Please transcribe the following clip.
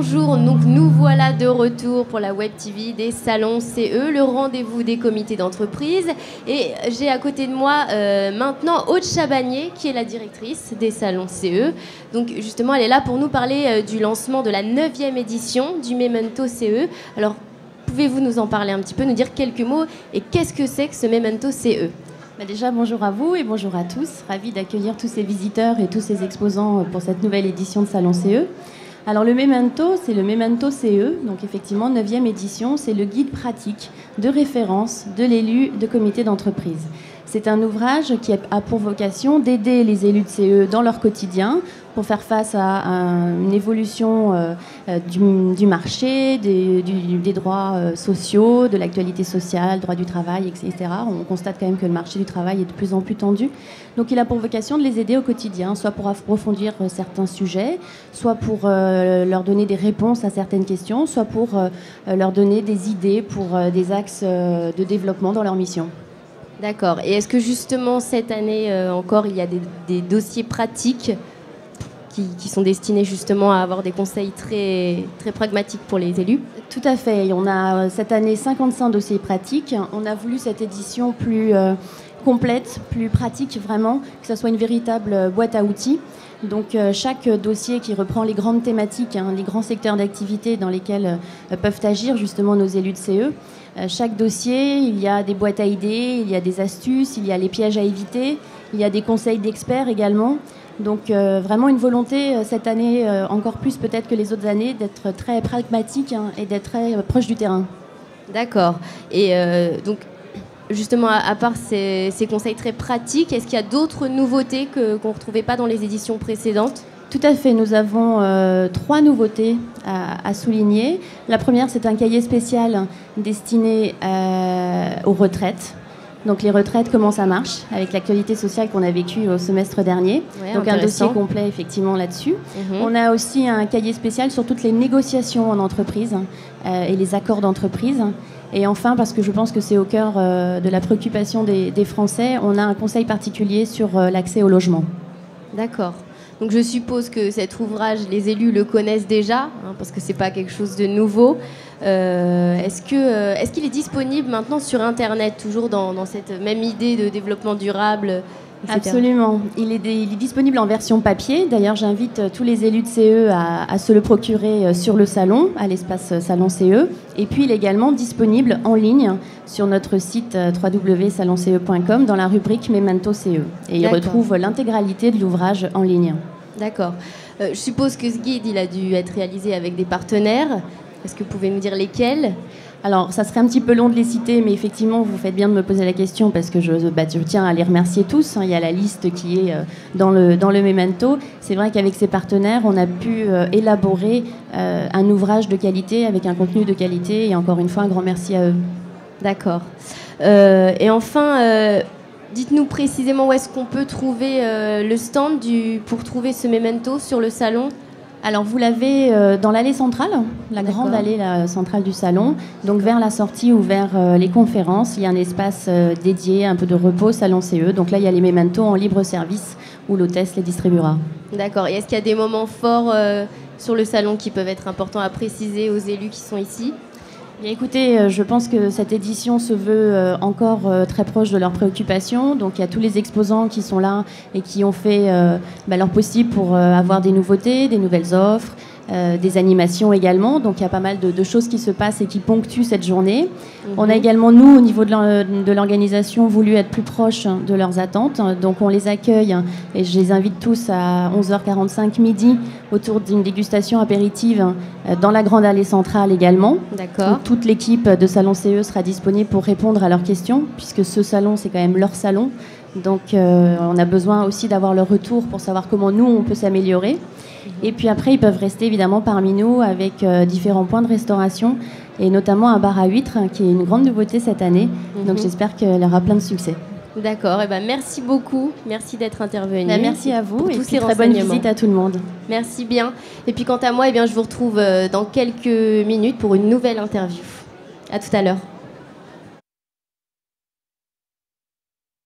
bonjour, donc nous voilà de retour pour la Web TV des salons CE, le rendez-vous des comités d'entreprise. Et j'ai à côté de moi maintenant Aude Chabagnier, qui est la directrice des salons CE. Donc justement, elle est là pour nous parler du lancement de la 9e édition du Memento CE. Alors, pouvez-vous nous en parler un petit peu, nous dire quelques mots, et qu'est-ce que c'est que ce Memento CE ? Déjà, bonjour à vous et bonjour à tous. Ravie d'accueillir tous ces visiteurs et tous ces exposants pour cette nouvelle édition de Salon CE. Alors le Memento, c'est le Memento CE, donc effectivement 9e édition, c'est le guide pratique de référence de l'élu de comité d'entreprise. C'est un ouvrage qui a pour vocation d'aider les élus de CE dans leur quotidien pour faire face à une évolution du marché, des droits sociaux, de l'actualité sociale, droit du travail, etc. On constate quand même que le marché du travail est de plus en plus tendu. Donc il a pour vocation de les aider au quotidien, soit pour approfondir certains sujets, soit pour leur donner des réponses à certaines questions, soit pour leur donner des idées pour des axes de développement dans leur mission. D'accord. Et est-ce que justement cette année encore, il y a des dossiers pratiques qui sont destinés justement à avoir des conseils très, très pragmatiques pour les élus ? Tout à fait. On a cette année 55 dossiers pratiques. On a voulu cette édition plus complète, plus pratique vraiment, que ce soit une véritable boîte à outils. Donc chaque dossier qui reprend les grandes thématiques, les grands secteurs d'activité dans lesquels peuvent agir justement nos élus de CE. Chaque dossier, il y a des boîtes à idées, il y a des astuces, il y a les pièges à éviter, il y a des conseils d'experts également. Donc vraiment une volonté cette année, encore plus peut-être que les autres années, d'être très pragmatique et d'être très proche du terrain. D'accord. Et donc justement, à part ces conseils très pratiques, est-ce qu'il y a d'autres nouveautés qu'on ne retrouvait pas dans les éditions précédentes ? Tout à fait, nous avons 3 nouveautés à souligner. La première, c'est un cahier spécial destiné aux retraites. Donc les retraites, comment ça marche, avec l'actualité sociale qu'on a vécue au semestre dernier. Ouais, donc un dossier complet effectivement là-dessus. On a aussi un cahier spécial sur toutes les négociations en entreprise et les accords d'entreprise. Et enfin, parce que je pense que c'est au cœur de la préoccupation des Français, on a un conseil particulier sur l'accès au logement. D'accord. Donc je suppose que cet ouvrage, les élus le connaissent déjà, parce que c'est pas quelque chose de nouveau. Est-ce qu'il est disponible maintenant sur Internet, toujours dans cette même idée de développement durable, etc. Absolument. Il est disponible en version papier. D'ailleurs, j'invite tous les élus de CE à se le procurer sur le salon, à l'espace Salon CE. Et puis, il est également disponible en ligne sur notre site www.salonce.com dans la rubrique Memento CE. Et il retrouve l'intégralité de l'ouvrage en ligne. D'accord. Je suppose que ce guide, il a dû être réalisé avec des partenaires. Est-ce que vous pouvez nous dire lesquels ? Alors, ça serait un petit peu long de les citer, mais effectivement, vous faites bien de me poser la question parce que je tiens à les remercier tous. Il y a la liste qui est dans le Memento. C'est vrai qu'avec ces partenaires, on a pu élaborer un ouvrage de qualité avec un contenu de qualité. Et encore une fois, un grand merci à eux. D'accord. Et enfin, dites-nous précisément où est-ce qu'on peut trouver le stand pour trouver ce Memento sur le salon ? Alors, vous l'avez dans l'allée centrale, la grande allée centrale du salon. Donc, vers la sortie ou vers les conférences, il y a un espace dédié, un peu de repos, salon CE. Donc là, il y a les Memento en libre service où l'hôtesse les distribuera. D'accord. Et est-ce qu'il y a des moments forts sur le salon qui peuvent être importants à préciser aux élus qui sont ici ? Bien, écoutez, je pense que cette édition se veut encore très proche de leurs préoccupations. Donc il y a tous les exposants qui sont là et qui ont fait leur possible pour avoir des nouveautés, des nouvelles offres, des animations également. Donc il y a pas mal de choses qui se passent et qui ponctuent cette journée. On a également, nous, au niveau de l'organisation, voulu être plus proche de leurs attentes. Donc on les accueille et je les invite tous à 11h45 midi autour d'une dégustation apéritive dans la grande allée centrale également. D'accord. Donc, toute l'équipe de Salon CE sera disponible pour répondre à leurs questions, puisque ce salon, c'est quand même leur salon. Donc on a besoin aussi d'avoir leur retour pour savoir comment nous, on peut s'améliorer. Et puis après, ils peuvent rester évidemment parmi nous avec différents points de restauration et notamment un bar à huîtres qui est une grande nouveauté cette année. Donc j'espère qu'elle aura plein de succès. D'accord, et merci beaucoup, merci d'être intervenu. Merci à vous et puis très bonne visite à tout le monde. Merci bien. Et puis quant à moi, je vous retrouve dans quelques minutes pour une nouvelle interview. À tout à l'heure.